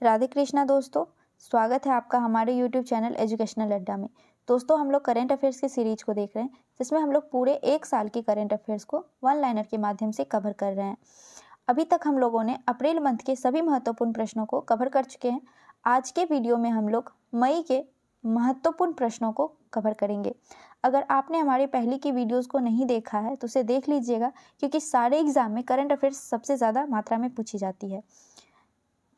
राधे कृष्णा दोस्तों, स्वागत है आपका हमारे YouTube चैनल एजुकेशनल अड्डा में। दोस्तों, हम लोग करेंट अफेयर्स की सीरीज को देख रहे हैं, जिसमें हम लोग पूरे एक साल के करेंट अफेयर्स को वन लाइनर के माध्यम से कवर कर रहे हैं। अभी तक हम लोगों ने अप्रैल मंथ के सभी महत्वपूर्ण प्रश्नों को कवर कर चुके हैं। आज के वीडियो में हम लोग मई के महत्वपूर्ण प्रश्नों को कवर करेंगे। अगर आपने हमारी पहले की वीडियोज़ को नहीं देखा है तो उसे देख लीजिएगा, क्योंकि सारे एग्जाम में करंट अफेयर्स सबसे ज़्यादा मात्रा में पूछी जाती है।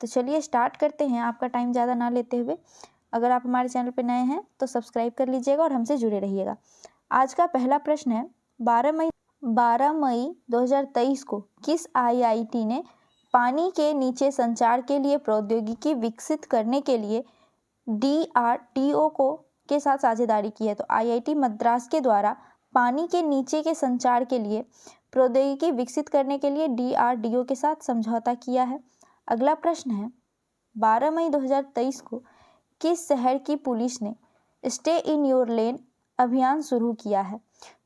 तो चलिए स्टार्ट करते हैं, आपका टाइम ज़्यादा ना लेते हुए। अगर आप हमारे चैनल पर नए हैं तो सब्सक्राइब कर लीजिएगा और हमसे जुड़े रहिएगा। आज का पहला प्रश्न है, 12 मई 2023 को किस IIT ने पानी के नीचे संचार के लिए प्रौद्योगिकी विकसित करने के लिए DRDO के साथ साझेदारी की है? तो IIT मद्रास के द्वारा पानी के नीचे के संचार के लिए प्रौद्योगिकी विकसित करने के लिए DRDO के साथ समझौता किया है। अगला प्रश्न है, 12 मई 2023 को किस शहर की पुलिस ने स्टे इन योर लेन अभियान शुरू किया है?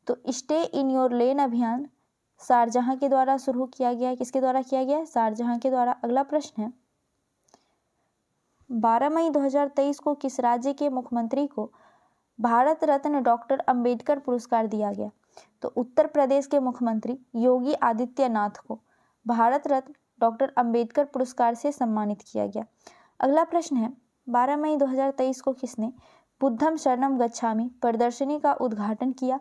तो स्टे इन योर लेन अभियान शारजाह के द्वारा शुरू किया गया है। किसके द्वारा किया गया है? शारजाह के द्वारा। अगला प्रश्न है, 12 मई 2023 को किस राज्य के मुख्यमंत्री को भारत रत्न डॉक्टर अंबेडकर पुरस्कार दिया गया? तो उत्तर प्रदेश के मुख्यमंत्री योगी आदित्यनाथ को भारत रत्न डॉक्टर अंबेडकर पुरस्कार से सम्मानित किया गया। अगला प्रश्न है, 12 मई 2023 को किसने बुद्धम शरणम गच्छामि प्रदर्शनी का उद्घाटन किया?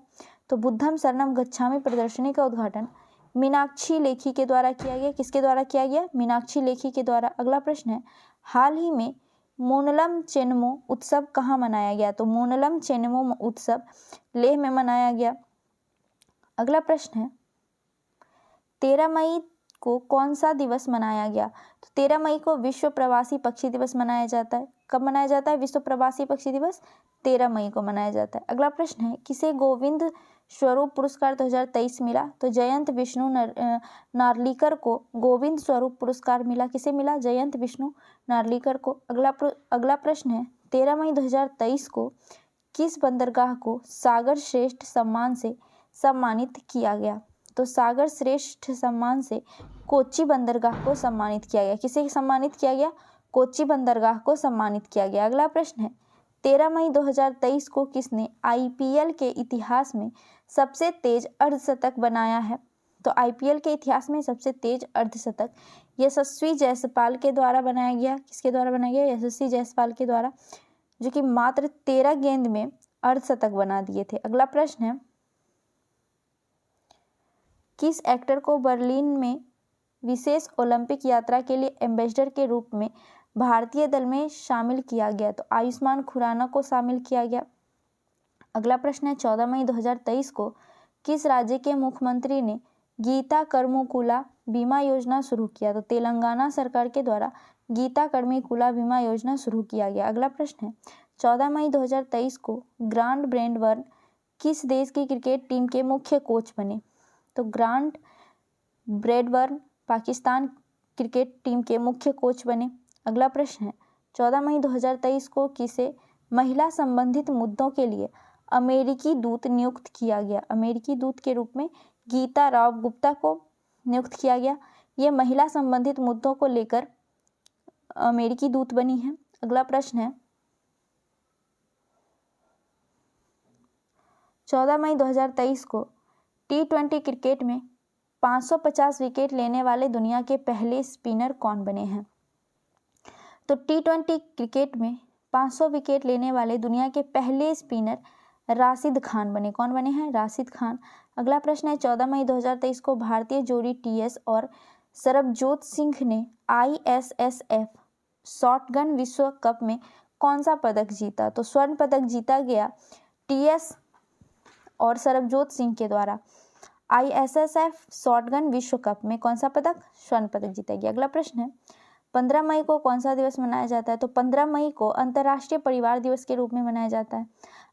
तो बुद्धम शरणम गच्छामि प्रदर्शनी का उद्घाटन मीनाक्षी लेखी के द्वारा किया गया। किसके द्वारा किया गया? मीनाक्षी लेखी के द्वारा। अगला प्रश्न है, हाल ही में मोनलम चेनमो उत्सव कहाँ मनाया गया? तो मोनलम चेनमो उत्सव लेह में मनाया गया। अगला प्रश्न है, 13 मई को कौन सा दिवस मनाया गया? तो 13 मई को विश्व प्रवासी पक्षी दिवस मनाया जाता है। कब मनाया जाता है विश्व प्रवासी पक्षी दिवस? 13 मई को मनाया जाता है। अगला प्रश्न है, किसे गोविंद स्वरूप पुरस्कार 2023 मिला? तो जयंत विष्णु नार्लिकर को गोविंद स्वरूप पुरस्कार मिला। किसे मिला? जयंत विष्णु नार्लिकर को। अगला प्रश्न है, 13 मई 2023 को किस बंदरगाह को सागर श्रेष्ठ सम्मान से सम्मानित किया गया? तो सागर श्रेष्ठ सम्मान से कोच्चि बंदरगाह को सम्मानित किया गया। किसे सम्मानित किया गया? कोच्चि बंदरगाह को सम्मानित किया गया। अगला प्रश्न है, 13 मई 2023 को किसने IPL के इतिहास में सबसे तेज अर्धशतक बनाया है? तो IPL के इतिहास में सबसे तेज अर्धशतक यशस्वी जायसवाल के द्वारा बनाया गया। किसके द्वारा बनाया गया? यशस्वी जायसवाल के द्वारा, जो कि मात्र 13 गेंद में अर्धशतक बना दिए थे। अगला प्रश्न है, किस एक्टर को बर्लिन में विशेष ओलंपिक यात्रा के लिए एम्बेसडर के रूप में भारतीय दल में शामिल किया गया? तो आयुष्मान खुराना को शामिल किया गया। अगला प्रश्न है, 14 मई 2023 को किस राज्य के मुख्यमंत्री ने गीता कर्मुकुला बीमा योजना शुरू किया? तो तेलंगाना सरकार के द्वारा गीता कर्मुकुला बीमा योजना शुरू किया गया। अगला प्रश्न है, 14 मई 2023 को ग्रांट ब्रैडबर्न किस देश की क्रिकेट टीम के मुख्य कोच बने? तो grant Bradburn Pakistan cricket team के मुख्य कोच बने। अगला प्रश्न है, 14 मई 2023 को किसे महिला संबंधित मुद्दों के लिए अमेरिकी दूत नियुक्त किया गया? अमेरिकी दूत के रूप में गीता राव गुप्ता को नियुक्त किया गया। ये महिला संबंधित मुद्दों को लेकर अमेरिकी दूत बनी है। अगला प्रश्न है, 14 मई 2023 को T20 क्रिकेट में 550 विकेट लेने वाले दुनिया के पहले स्पिनर कौन बने हैं? तो T20 क्रिकेट में 500 विकेट लेने वाले दुनिया के पहले स्पिनर राशिद खान बने। कौन बने हैं? राशिद खान। अगला प्रश्न है, 14 मई 2023 को भारतीय जोड़ी TS और सरबजोत सिंह ने ISSF शॉटगन विश्व कप में कौन सा पदक जीता? तो स्वर्ण पदक जीता गया TS और सरबजोत सिंह के द्वारा। ISSF शॉटगन विश्व कप में कौन सा पदक? स्वर्ण पदक जीता गया। अगला प्रश्न है, 15 मई को कौन सा दिवस मनाया जाता है? तो 15 मई को अंतर्राष्ट्रीय परिवार दिवस के रूप में मनाया जाता है।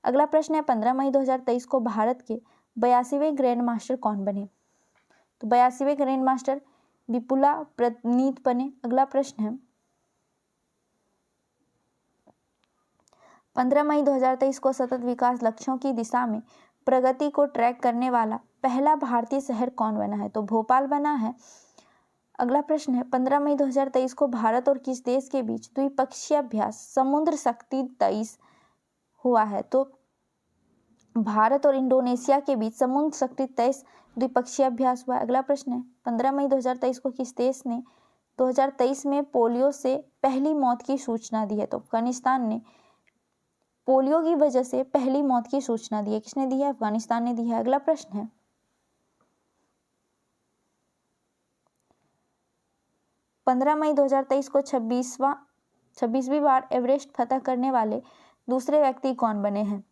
अगला प्रश्न है, 15 मई 2023 को भारत के 82वें ग्रैंड मास्टर कौन बने? तो 82वें ग्रैंड मास्टर विपुला प्रणीत बने। अगला प्रश्न है, 15 मई 2023 को सतत विकास लक्ष्यों की दिशा में प्रगति को ट्रैक करने वाला पहला भारतीय शहर कौन बना है? तो भोपाल बना है। अगला प्रश्न है 15 मई 2023 को भारत और किस देश के बीच द्विपक्षीय अभ्यास समुद्र शक्ति 23 हुआ है? तो भारत और इंडोनेशिया के बीच समुद्र शक्ति 23 द्विपक्षीय अभ्यास हुआ। अगला प्रश्न है 15 मई 2023 को किस देश ने 2023 में पोलियो से पहली मौत की सूचना दी है? तो अफगानिस्तान ने पोलियो की वजह से पहली मौत की सूचना दी है। किसने दी है? अफगानिस्तान ने दी है। अगला प्रश्न है 15 मई 2023 को 26वीं बार एवरेस्ट फतह करने वाले दूसरे व्यक्ति कौन बने हैं?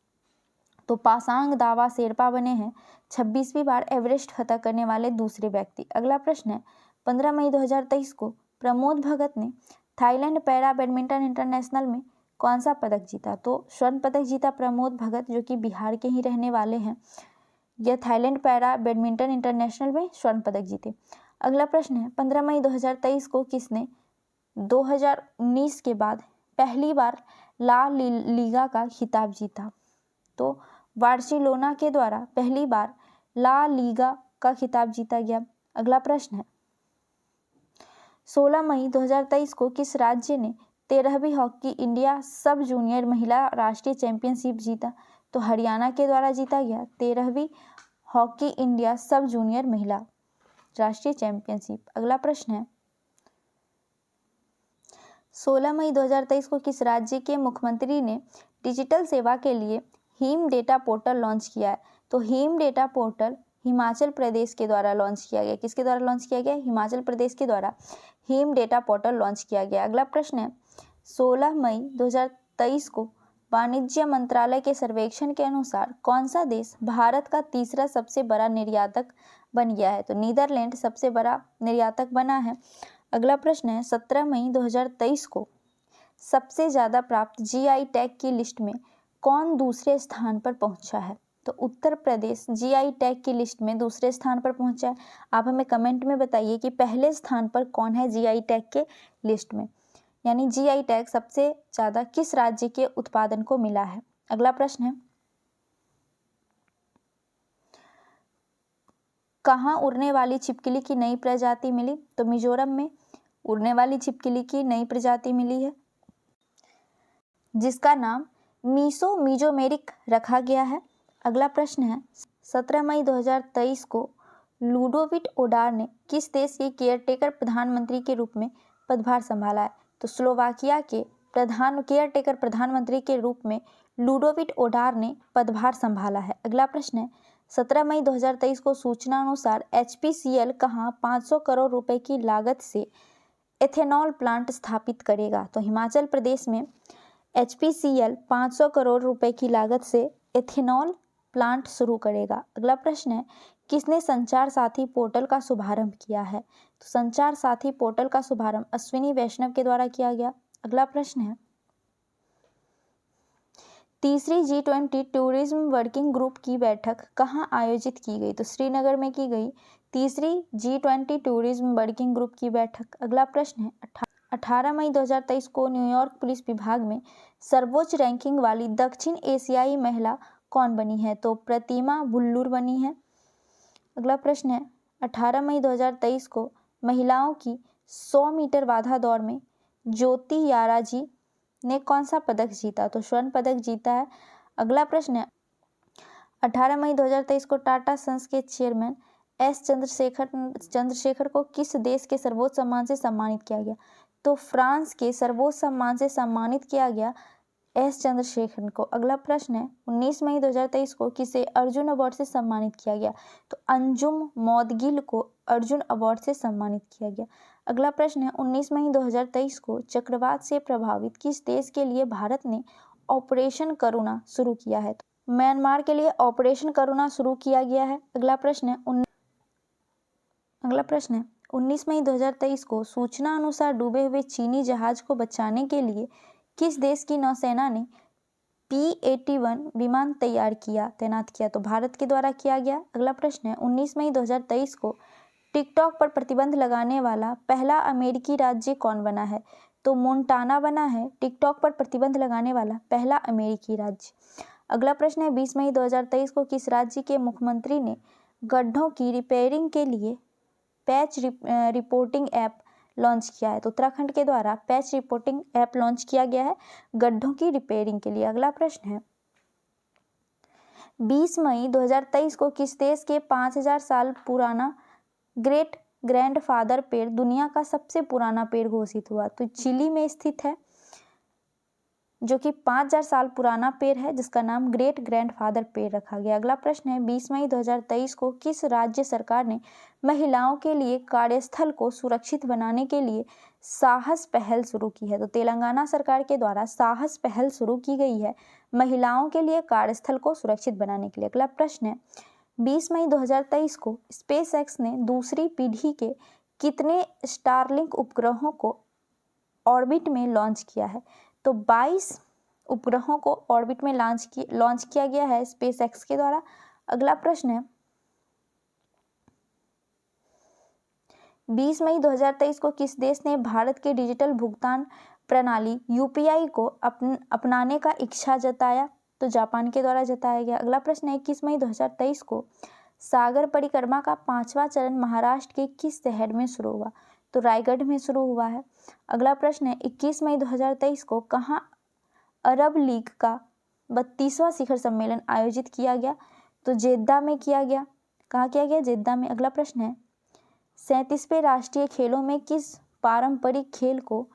तो पासांग दावा शेरपा बने हैं 26वीं बार एवरेस्ट फतह करने वाले दूसरे व्यक्ति। अगला प्रश्न है 15 मई 2023 को प्रमोद भगत ने थाईलैंड पैरा बैडमिंटन इंटरनेशनल में कौन सा पदक जीता? तो स्वर्ण पदक जीता प्रमोद भगत, जो कि बिहार के ही रहने वाले हैं। यह थाईलैंड पैरा बैडमिंटन इंटरनेशनल में स्वर्ण पदक जीते। अगला प्रश्न है 15 मई 2023 को किसने 2019 के बाद पहली बार ला लीगा का खिताब जीता? तो बार्सिलोना के द्वारा पहली बार ला लीगा का खिताब जीता गया। अगला प्रश्न है 16 मई 2023 को किस राज्य ने 13वीं हॉकी इंडिया सब जूनियर महिला राष्ट्रीय चैंपियनशिप जीता? तो हरियाणा के द्वारा जीता गया 13वीं हॉकी इंडिया सब जूनियर महिला राष्ट्रीय चैंपियनशिप। अगला प्रश्न है 16 मई 2023 को किस राज्य के मुख्यमंत्री ने डिजिटल सेवा के लिए हिम डेटा पोर्टल लॉन्च किया है? तो him data portal Himachal Pradesh के द्वारा लॉन्च किया गया। किसके द्वारा लॉन्च किया गया? हिमाचल प्रदेश के द्वारा हिम डेटा पोर्टल लॉन्च किया गया। अगला प्रश्न है 16 मई 2023 को वाणिज्य मंत्रालय के सर्वेक्षण के अनुसार कौन सा देश भारत का तीसरा सबसे बड़ा निर्यातक बन गया है? तो नीदरलैंड सबसे बड़ा निर्यातक बना है। अगला प्रश्न है 17 मई 2023 को सबसे ज़्यादा प्राप्त जीआई टैग की लिस्ट में कौन दूसरे स्थान पर पहुंचा है? तो उत्तर प्रदेश जीआई टैग की लिस्ट में दूसरे स्थान पर पहुंचा है। आप हमें कमेंट में बताइए कि पहले स्थान पर कौन है जीआई टैग के लिस्ट में, यानी जीआई टैग सबसे ज़्यादा किस राज्य के उत्पादन को मिला है। अगला प्रश्न है कहाँ उड़ने वाली छिपकली की नई प्रजाति मिली? तो मिजोरम में उड़ने वाली छिपकली की नई प्रजाति मिली है, जिसका नाम मीजोमेरिक रखा गया है। अगला प्रश्न है 17 मई 2023 को लुडोविट ओडार ने किस देश के केयरटेकर प्रधानमंत्री के रूप में पदभार संभाला है? तो स्लोवाकिया के केयरटेकर प्रधानमंत्री के रूप में लुडोविट ओडार ने पदभार संभाला है। अगला प्रश्न है 17 मई 2023 को सूचना अनुसार HPCL कहाँ 500 करोड़ रुपए की लागत से एथेनॉल प्लांट स्थापित करेगा? तो हिमाचल प्रदेश में HPCL 500 करोड़ रुपए की लागत से एथेनॉल प्लांट शुरू करेगा। अगला प्रश्न है किसने संचार साथी पोर्टल का शुभारंभ किया है? तो संचार साथी पोर्टल का शुभारंभ अश्विनी वैष्णव के द्वारा किया गया। अगला प्रश्न है तीसरी G20 टूरिज्म वर्किंग ग्रुप की बैठक कहाँ आयोजित की गई? तो श्रीनगर में की गई तीसरी G20 टूरिज्म वर्किंग ग्रुप की बैठक। अगला प्रश्न है 18 मई 2023 को न्यूयॉर्क पुलिस विभाग में सर्वोच्च रैंकिंग वाली दक्षिण एशियाई महिला कौन बनी है? तो प्रतिमा भुल्लूर बनी है। अगला प्रश्न है 18 मई 2023 को महिलाओं की 100 मीटर बाधा दौड़ में ज्योति याराजी ने कौन सा पदक जीता? तो स्वर्ण पदक जीता है। अगला प्रश्न है 18 मई 2023 को टाटा सन्स के चेयरमैन एस चंद्रशेखर को किस देश के सर्वोच्च सम्मान से सम्मानित किया गया? तो फ्रांस के सर्वोच्च सम्मान से सम्मानित किया गया एस चंद्रशेखर को। अगला प्रश्न है 19 मई 2023 को किसे अर्जुन अवार्ड से सम्मानित किया गया? तो अंजुम मौदगिल को अर्जुन अवार्ड से सम्मानित किया गया। अगला प्रश्न है 19 मई 2023 को चक्रवात से प्रभावित किस देश के लिए भारत ने ऑपरेशन करुणा शुरू किया है? तो म्यांमार के लिए ऑपरेशन करुणा शुरू किया गया है। अगला प्रश्न है 19 मई 2023 को सूचना अनुसार डूबे हुए चीनी जहाज को बचाने के लिए किस देश की नौसेना ने P-81 विमान तैनात किया? तो भारत के द्वारा किया गया। अगला प्रश्न है 19 मई 2023 को टिकटॉक पर प्रतिबंध लगाने वाला पहला अमेरिकी राज्य कौन बना है? तो मोन्टाना बना है टिकटॉक पर प्रतिबंध लगाने वाला पहला अमेरिकी राज्य। अगला प्रश्न है 20 मई 2023 को किस राज्य के मुख्यमंत्री ने गड्ढों की रिपेयरिंग के लिए पैच रिपोर्टिंग ऐप लॉन्च किया है? तो उत्तराखंड के द्वारा पैच रिपोर्टिंग ऐप लॉन्च किया गया है गड्ढों की रिपेयरिंग के लिए। अगला प्रश्न है 20 मई 2023 को किस देश के 5000 साल पुराना ग्रेट ग्रैंडफादर पेड़ दुनिया का सबसे पुराना पेड़ घोषित हुआ? तो चिली में स्थित है जो कि 5000 साल पुराना पेड़ है जिसका नाम ग्रेट ग्रैंडफादर पेड़ रखा गया। अगला प्रश्न है 20 मई 2023 को किस राज्य सरकार ने महिलाओं के लिए कार्यस्थल को सुरक्षित बनाने के लिए साहस पहल शुरू की है? तो तेलंगाना सरकार के द्वारा साहस पहल शुरू की गई है महिलाओं के लिए कार्यस्थल को सुरक्षित बनाने के लिए। अगला प्रश्न है 20 मई 2023 को स्पेसएक्स ने दूसरी पीढ़ी के कितने स्टारलिंक उपग्रहों को ऑर्बिट में लॉन्च किया है? तो 22 उपग्रहों को ऑर्बिट में लॉन्च किया गया है स्पेसएक्स के द्वारा। अगला प्रश्न है 20 मई 2023 को किस देश ने भारत के डिजिटल भुगतान प्रणाली यूपीआई को अपनाने का इच्छा जताया? तो जापान के द्वारा जताया गया। अगला प्रश्न है 21 मई 2023 को सागर परिक्रमा का 5वां चरण महाराष्ट्र के किस शहर में शुरू हुआ? तो रायगढ़ में शुरू हुआ है। अगला प्रश्न है 21 मई 2023 को कहाँ अरब लीग का 32वां शिखर सम्मेलन आयोजित किया गया? तो जेद्दा में किया गया। कहाँ किया गया? जेद्दा में। अगला प्रश्न है 37वें राष्ट्रीय खेलों में किस पारंपरिक खेल को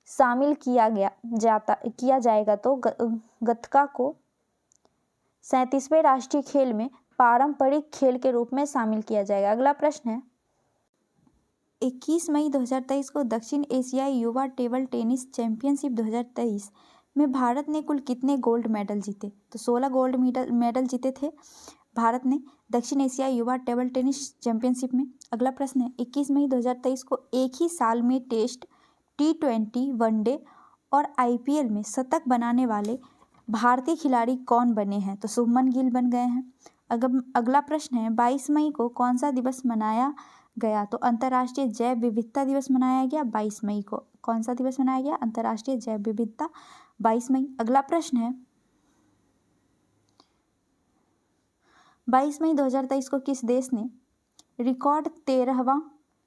शामिल किया जाएगा? तो गतका को 37वें राष्ट्रीय खेल में पारंपरिक खेल के रूप में शामिल किया जाएगा। अगला प्रश्न है 21 मई 2023 को दक्षिण एशियाई युवा टेबल टेनिस चैंपियनशिप 2023 में भारत ने कुल कितने गोल्ड मेडल जीते? तो 16 गोल्ड मेडल जीते थे भारत ने दक्षिण एशियाई युवा टेबल टेनिस चैंपियनशिप में। अगला प्रश्न है 21 मई 2023 को एक ही साल में टेस्ट, T20, वनडे और IPL में शतक बनाने वाले भारतीय खिलाड़ी कौन बने हैं? तो शुभमन गिल बन गए हैं। अगला प्रश्न है 22 मई को कौन सा दिवस मनाया गया? तो अंतर्राष्ट्रीय जैव विविधता दिवस मनाया गया 22 मई को। कौन सा दिवस मनाया गया? अंतर्राष्ट्रीय जैव विविधता 22 मई। अगला प्रश्न है 22 मई 2023 को किस देश ने रिकॉर्ड 13वां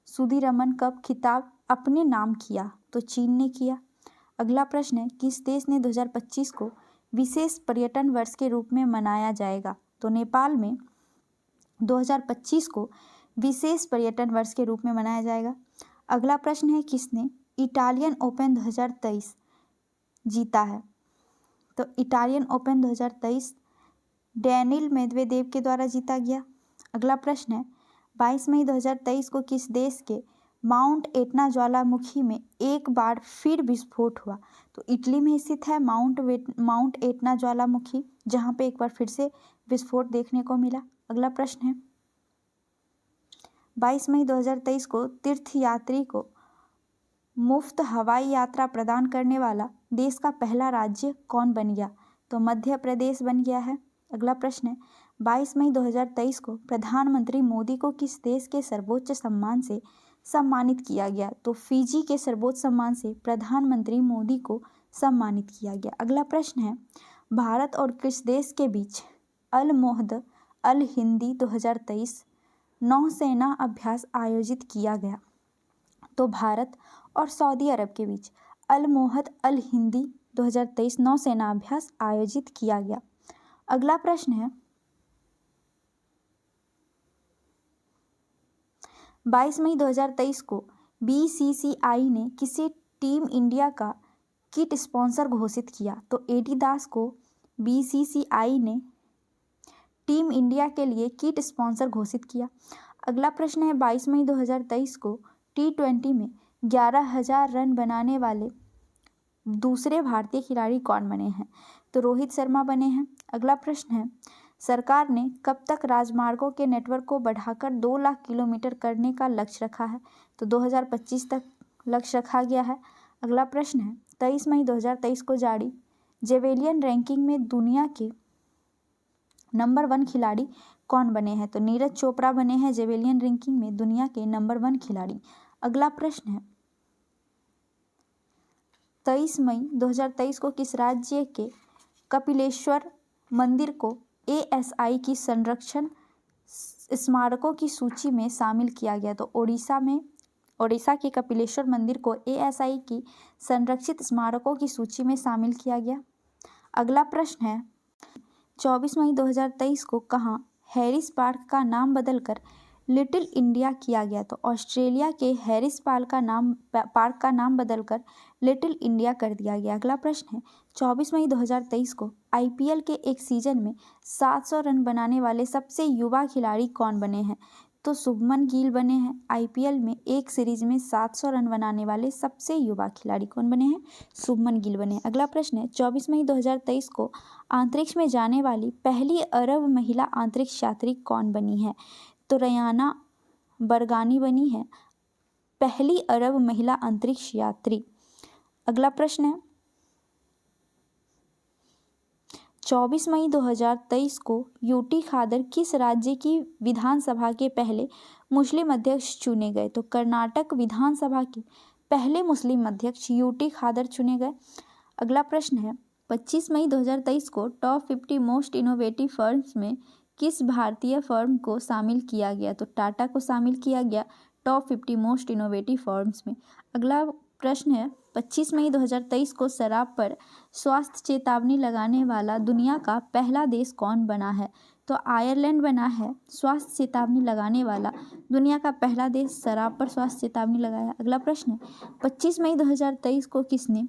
सुदीरमन कप खिताब अपने नाम किया? तो चीन ने किया। अगला प्रश्न है किस देश ने 2025 को विशेष पर्यटन वर्ष के रूप में मनाया जाएगा? तो नेपाल में 2025 को विशेष पर्यटन वर्ष के रूप में मनाया जाएगा। अगला प्रश्न है किसने इटालियन ओपन 2023 जीता है? तो इटालियन ओपन 2023 डैनिल मेदवेदेव के द्वारा जीता गया। अगला प्रश्न है 22 मई 2023 को किस देश के माउंट एटना ज्वालामुखी में एक बार फिर विस्फोट हुआ? तो इटली में स्थित है माउंट एटना ज्वालामुखी जहां पे एक बार फिर से विस्फोट देखने को मिला। अगला प्रश्न है 22 मई 2023 को तीर्थयात्री को मुफ्त हवाई यात्रा प्रदान करने वाला देश का पहला राज्य कौन बन गया? तो मध्य प्रदेश बन गया है। अगला प्रश्न है 22 मई 2023 को प्रधानमंत्री मोदी को किस देश के सर्वोच्च सम्मान से सम्मानित किया गया? तो फिजी के सर्वोच्च सम्मान से प्रधानमंत्री मोदी को सम्मानित किया गया। अगला प्रश्न है भारत और किस देश के बीच अल मोहद अल हिंदी 2023 नौसेना अभ्यास आयोजित किया गया? तो भारत और सऊदी अरब के बीच अल मोहद अल हिंदी 2023 नौसेना अभ्यास आयोजित किया गया। अगला प्रश्न है 22 मई 2023 को BCCI ने किसे टीम इंडिया का किट स्पॉन्सर घोषित किया? तो एडिडास को BCCI ने टीम इंडिया के लिए किट स्पॉन्सर घोषित किया। अगला प्रश्न है 22 मई 2023 को T20 में 11,000 रन बनाने वाले दूसरे भारतीय खिलाड़ी कौन बने हैं? तो रोहित शर्मा बने हैं। अगला प्रश्न है सरकार ने कब तक राजमार्गों के नेटवर्क को बढ़ाकर 2 लाख किलोमीटर करने का लक्ष्य रखा है? तो 2025 तक लक्ष्य रखा गया है। अगला प्रश्न है 23 मई 2023 को जारी जेवेलियन रैंकिंग में दुनिया के नंबर 1 खिलाड़ी कौन बने हैं? तो नीरज चोपड़ा बने हैं जेवेलियन रैंकिंग में दुनिया के नंबर 1 खिलाड़ी। अगला प्रश्न है 23 मई 2023 को किस राज्य के कपिलेश्वर मंदिर को ASI की संरक्षण स्मारकों की सूची में शामिल किया गया? तो ओडिशा के कपिलेश्वर मंदिर को ASI की संरक्षित स्मारकों की सूची में शामिल किया गया। अगला प्रश्न है 24 मई 2023 को कहाँ हैरिस पार्क का नाम बदलकर लिटिल इंडिया किया गया? तो ऑस्ट्रेलिया के हैरिस पार्क का नाम बदलकर लिटिल इंडिया कर दिया गया। अगला प्रश्न है 24 मई 2023 को IPL के एक सीजन में 700 रन बनाने वाले सबसे युवा खिलाड़ी कौन बने हैं? तो शुभमन गिल बने हैं। IPL में एक सीरीज में 700 रन बनाने वाले सबसे युवा खिलाड़ी कौन बने हैं? शुभमन गिल बने हैं। अगला प्रश्न है 24 मई 2023 को अंतरिक्ष में जाने वाली पहली अरब महिला अंतरिक्ष यात्री कौन बनी है? तो रयाना बरगानी बनी है पहली अरब महिला अंतरिक्ष यात्री। अगला प्रश्न है 24 मई 2023 को यूटी खादर किस राज्य की विधानसभा के पहले मुस्लिम अध्यक्ष चुने गए? तो कर्नाटक विधानसभा के पहले मुस्लिम अध्यक्ष यूटी खादर चुने गए। अगला प्रश्न है 25 मई 2023 को टॉप 50 मोस्ट इनोवेटिव फर्म्स में किस भारतीय फर्म को शामिल किया गया? तो टाटा को शामिल किया गया टॉप 50 मोस्ट इनोवेटिव फर्म्स में। अगला प्रश्न है 25 मई 2023 को शराब पर स्वास्थ्य चेतावनी लगाने वाला दुनिया का पहला देश कौन बना है? तो आयरलैंड बना है स्वास्थ्य चेतावनी लगाने वाला दुनिया का पहला देश शराब पर स्वास्थ्य चेतावनी लगाया। अगला प्रश्न है 25 मई 2023 को किसने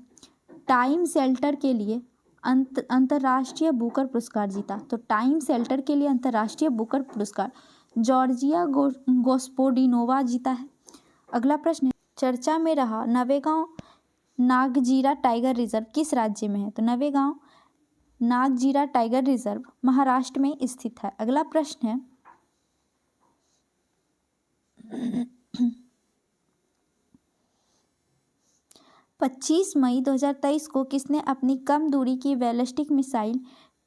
टाइम शेल्टर के लिए अंतर्राष्ट्रीय बुकर पुरस्कार जीता? तो टाइम शेल्टर के लिए अंतर्राष्ट्रीय बुकर पुरस्कार जॉर्जिया गोस्पोडिनोवा जीता है। अगला प्रश्न है चर्चा में रहा नवेगांव नागजीरा टाइगर रिजर्व किस राज्य में है? तो नवेगांव नागजीरा टाइगर रिजर्व महाराष्ट्र में स्थित है। अगला प्रश्न है 25 मई 2023 को किसने अपनी कम दूरी की बैलिस्टिक मिसाइल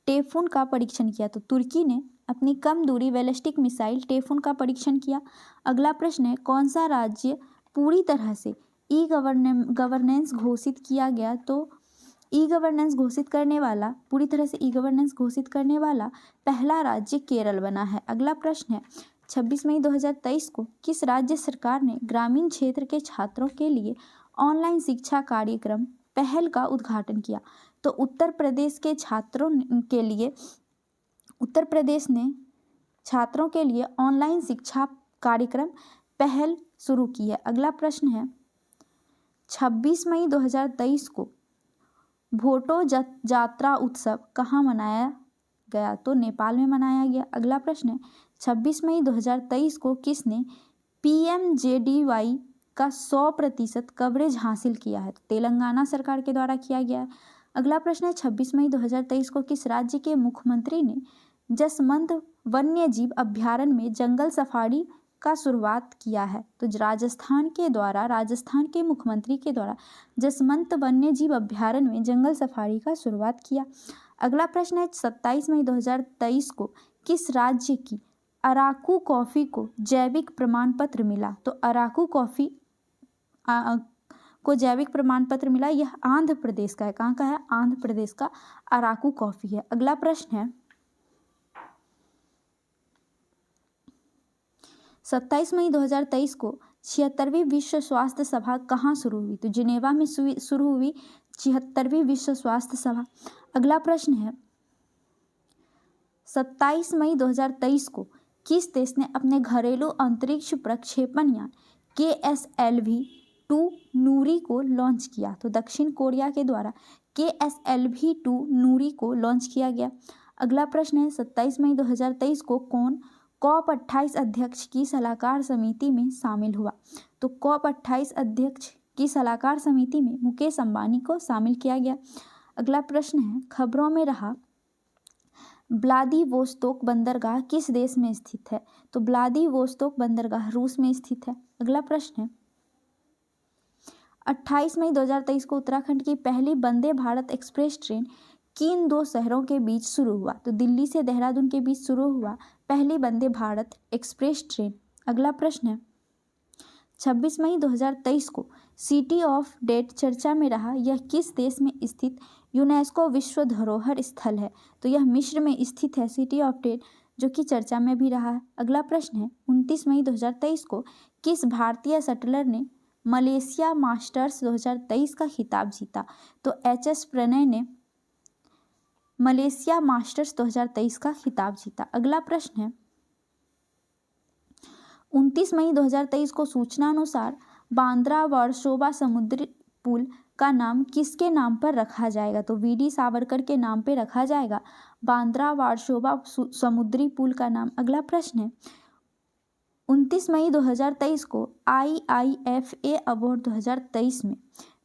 टेफून का परीक्षण किया? तो तुर्की ने अपनी कम दूरी बैलिस्टिक मिसाइल टेफून का परीक्षण किया। अगला प्रश्न है कौन सा राज्य पूरी तरह से ई गवर्नेंस घोषित किया गया? तो ई गवर्नेंस घोषित करने वाला पूरी तरह से ई गवर्नेंस घोषित करने वाला पहला राज्य केरल बना है। अगला प्रश्न है 26 मई 2023 को किस राज्य सरकार ने ग्रामीण क्षेत्र के छात्रों के लिए ऑनलाइन शिक्षा कार्यक्रम पहल का उद्घाटन किया? तो उत्तर प्रदेश के छात्रों के लिए उत्तर प्रदेश ने छात्रों के लिए ऑनलाइन शिक्षा कार्यक्रम पहल शुरू की है। अगला प्रश्न है 26 मई 2023 को भोटो जात्रा उत्सव कहाँ मनाया गया? तो नेपाल में मनाया गया। अगला प्रश्न है 26 मई 2023 को किसने PMJDY का 100% कवरेज हासिल किया है? तो तेलंगाना सरकार के द्वारा किया गया है। अगला प्रश्न है 26 मई 2023 को किस राज्य के मुख्यमंत्री ने जसमंत वन्यजीव अभ्यारण्य में जंगल सफारी का शुरुआत किया है? तो राजस्थान के मुख्यमंत्री के द्वारा जसमंत वन्यजीव अभ्यारण्य में जंगल सफारी का शुरुआत किया। अगला प्रश्न है 27 मई 2023 को किस राज्य की अराकू कॉफ़ी को जैविक प्रमाण पत्र मिला? तो अराकू कॉफ़ी को जैविक प्रमाण पत्र मिला। यह आंध्र प्रदेश का है। कहाँ का है? आंध्र प्रदेश का अराकू कॉफ़ी है। अगला प्रश्न है 27 मई 2023 को 76वीं विश्व स्वास्थ्य सभा कहाँ शुरू हुई? तो जिनेवा में शुरू हुई 76वीं विश्व स्वास्थ्य सभा। अगला प्रश्न है 27 मई 2023 को किस देश ने अपने घरेलू अंतरिक्ष प्रक्षेपण यान KSLV-2 नूरी को लॉन्च किया? तो दक्षिण कोरिया के द्वारा KSLV-2 नूरी को लॉन्च किया गया। अगला प्रश्न है 27 मई 2023 को कौन COP28 अध्यक्ष की सलाहकार समिति में शामिल हुआ? तो COP28 अध्यक्ष की सलाहकार समिति में मुकेश अंबानी को शामिल किया गया। अगला प्रश्न है खबरों में रहा व्लादिवोस्तोक बंदरगाह किस देश में स्थित है? तो व्लादिवोस्तोक बंदरगाह रूस में स्थित है। अगला प्रश्न है 28 मई 2023 को उत्तराखंड की पहली वंदे भारत एक्सप्रेस ट्रेन किन दो शहरों के बीच शुरू हुआ? तो दिल्ली से देहरादून के बीच शुरू हुआ पहली वंदे भारत एक्सप्रेस ट्रेन। अगला प्रश्न है 26 मई 2023 को सिटी ऑफ डेट चर्चा में रहा। यह किस देश में स्थित यूनेस्को विश्व धरोहर स्थल है? तो यह मिस्र में स्थित है। सिटी ऑफ डेट जो कि चर्चा में भी रहा है। अगला प्रश्न है 29 मई 2023 को किस भारतीय शटलर ने मलेशिया मास्टर्स 2023 का खिताब जीता? तो HS प्रणय ने मलेशिया मास्टर्स 2023 का खिताब जीता। अगला प्रश्न है 29 मई 2023 को सूचना अनुसार बांद्रा वर्सोवा समुद्री पुल का नाम किसके नाम पर रखा जाएगा? तो VD सावरकर के नाम पे रखा जाएगा बांद्रा वर्सोवा समुद्री पुल का नाम। अगला प्रश्न है 29 मई 2023 को IIFA अवार्ड 2023 में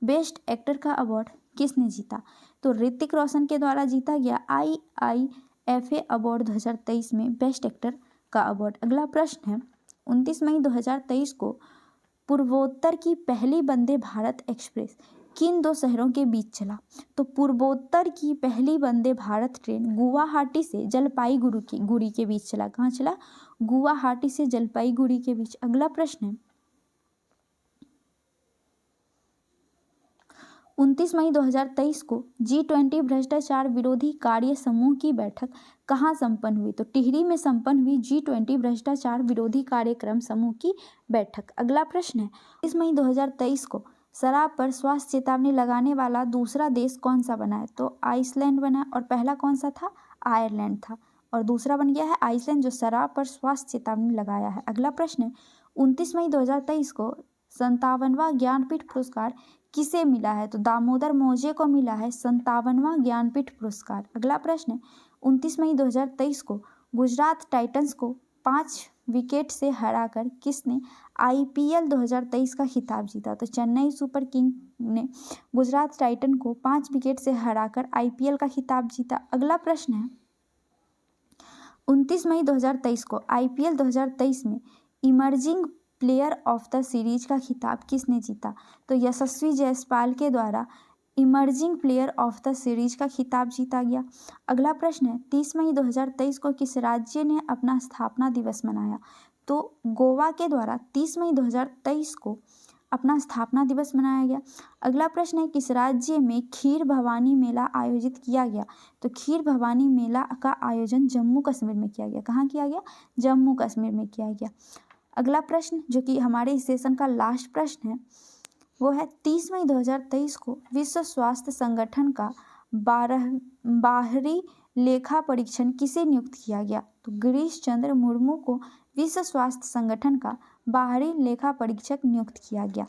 बेस्ट एक्टर का अवार्ड किसने जीता? तो ऋतिक रोशन के द्वारा जीता गया IIFA अवार्ड 2023 में बेस्ट एक्टर का अवार्ड। अगला प्रश्न है 29 मई 2023 को पूर्वोत्तर की पहली वंदे भारत एक्सप्रेस किन दो शहरों के बीच चला? तो पूर्वोत्तर की पहली वंदे भारत ट्रेन गुवाहाटी से जलपाईगुड़ी के बीच चला। कहाँ चला? गुवाहाटी से जलपाईगुड़ी के बीच। अगला प्रश्न है 29 मई 2023 को G20 भ्रष्टाचार विरोधी कार्य समूह की बैठक कहाँ संपन्न हुई? तो टिहरी में संपन्न हुई G20 भ्रष्टाचार विरोधी कार्यक्रम समूह की बैठक। अगला प्रश्न है 29 मई 2023 को शराब पर स्वास्थ्य चेतावनी लगाने वाला दूसरा देश कौन सा बना है? तो आइसलैंड बना। और पहला कौन सा था? आयरलैंड था। और दूसरा बन गया है आइसलैंड जो शराब पर स्वास्थ्य चेतावनी लगाया है। अगला प्रश्न है 29 मई 2023 को 57वां ज्ञानपीठ पुरस्कार किसे मिला है? तो दामोदर मोजे को मिला है 57वां ज्ञानपीठ पुरस्कार। अगला प्रश्न है 29 मई 2023 को गुजरात टाइटंस को 5 विकेट से हराकर किसने IPL 2023 का खिताब जीता? तो चेन्नई सुपर किंग ने गुजरात टाइटन को 5 विकेट से हराकर IPL का खिताब जीता। अगला प्रश्न है 29 मई 2023 को IPL 2023 में emerging player of the series का खिताब किसने जीता? तो यशस्वी जायसवाल के द्वारा emerging player of the series का खिताब जीता गया। अगला प्रश्न है 30 मई 2023 को किस राज्य ने अपना स्थापना दिवस मनाया? तो गोवा के द्वारा 30 मई 2023 को अपना स्थापना दिवस मनाया गया। अगला प्रश्न है किस राज्य में खीर भवानी मेला आयोजित किया गया? तो खीर भवानी मेला का आयोजन जम्मू कश्मीर में किया गया। कहाँ किया गया? जम्मू कश्मीर में किया गया। अगला प्रश्न जो कि हमारे इस सेशन का लास्ट प्रश्न है वो है 30 मई 2023 को विश्व स्वास्थ्य संगठन का बाहरी लेखा परीक्षण किसे नियुक्त किया गया? तो गिरीश चंद्र मुर्मू को विश्व स्वास्थ्य संगठन का बाहरी लेखा परीक्षक नियुक्त किया गया।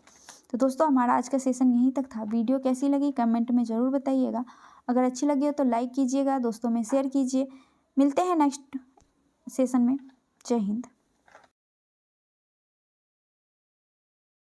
तो दोस्तों हमारा आज का सेशन यहीं तक था। वीडियो कैसी लगी कमेंट में ज़रूर बताइएगा। अगर अच्छी लगी हो तो लाइक कीजिएगा, दोस्तों में शेयर कीजिए। मिलते हैं नेक्स्ट सेशन में। जय हिंद।